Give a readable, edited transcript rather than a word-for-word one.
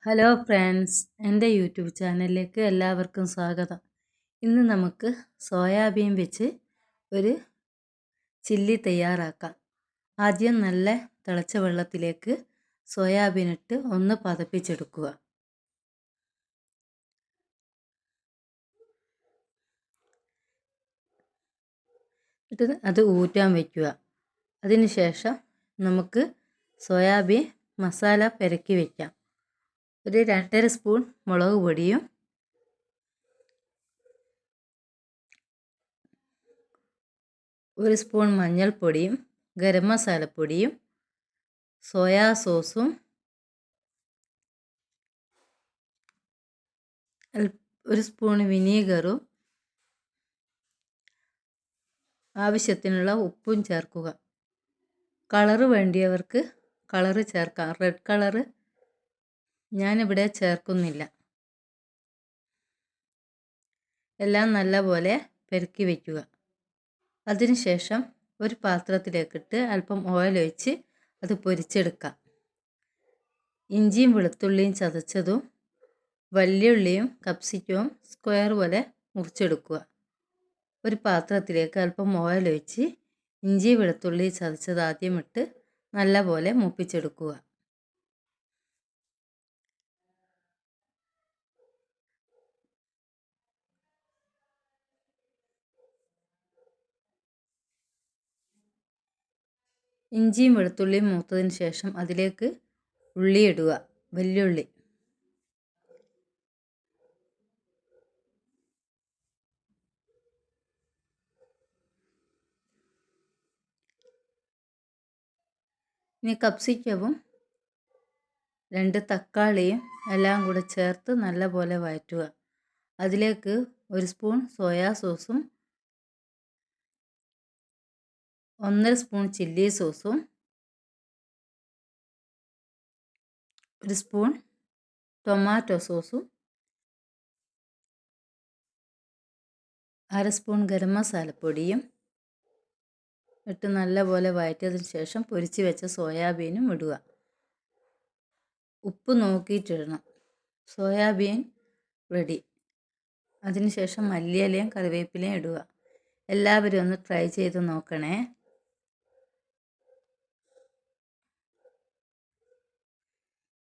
Hello friends, എൻ്റെ YouTube ചാനലിലേക്ക് എല്ലാവർക്കും സ്വാഗതം. ഇന്ന് നമുക്ക് സോയാബീൻ വെച്ച് ഒരു ചില്ലി തയ്യാറാക്കാം. ആദ്യം നല്ല തിളച്ച വെള്ളത്തിലേക്ക് സോയാബീൻ ഇട്ട് ഒന്ന് പതപ്പിച്ചെടുക്കുക. എന്നിട്ട് അത് ഊറ്റാൻ വയ്ക്കുക. അതിനുശേഷം നമുക്ക് സോയാബീൻ മസാല പുരട്ടി വയ്ക്കാം. ഒരു 2.5 സ്പൂൺ മുളക് പൊടിയും 1 സ്പൂൺ മഞ്ഞൾപ്പൊടിയും ഗരം മസാലപ്പൊടിയും സോയാ സോസും 1 സ്പൂൺ വിനീഗറും ആവശ്യത്തിനുള്ള ഉപ്പും ചേർക്കുക. കളറ് വേണ്ടിയവർക്ക് കളറ് ചേർക്കാം. റെഡ് കളറ് ഞാനിവിടെ ചേർക്കുന്നില്ല. എല്ലാം നല്ലപോലെ പെരക്കി വയ്ക്കുക. അതിനുശേഷം ഒരു പാത്രത്തിലേക്കിട്ട് അല്പം ഓയിൽ ഒഴിച്ച് അത് പൊരിച്ചെടുക്കാം. ഇഞ്ചിയും വെളുത്തുള്ളിയും ചതച്ചതും വലിയുള്ളിയും കപ്സിക്കവും സ്ക്വയർ പോലെ മുറിച്ചെടുക്കുക. ഒരു പാത്രത്തിലേക്ക് അല്പം ഓയിൽ ഒഴിച്ച് ഇഞ്ചി വെളുത്തുള്ളി ചതച്ചത് ആദ്യം ഇട്ട് നല്ലപോലെ മൂപ്പിച്ചെടുക്കുക. ഇഞ്ചിയും വെളുത്തുള്ളിയും മൂത്തതിന് ശേഷം അതിലേക്ക് ഉള്ളി ഇടുക. വലിയുള്ളി ഇനി കപ്സിക്കവും 2 തക്കാളിയും എല്ലാം കൂടെ ചേർത്ത് നല്ലപോലെ വഴറ്റുക. അതിലേക്ക് 1 സ്പൂൺ സോയാ സോസും 1.5 സ്പൂൺ ചില്ലി സോസും 1 സ്പൂൺ ടൊമാറ്റോ സോസും 1/2 സ്പൂൺ ഗരം മസാലപ്പൊടിയും ഇട്ട് നല്ലപോലെ വഴറ്റിയതിന് ശേഷം പൊരിച്ച് വെച്ച സോയാബീനും ഇടുക. ഉപ്പ് നോക്കിയിട്ടിടണം. Soybean ready. അതിനുശേഷം മല്ലിയിലയും കറിവേപ്പിലയും ഇടുക. എല്ലാവരും ഒന്ന് ട്രൈ ചെയ്ത് നോക്കണേ.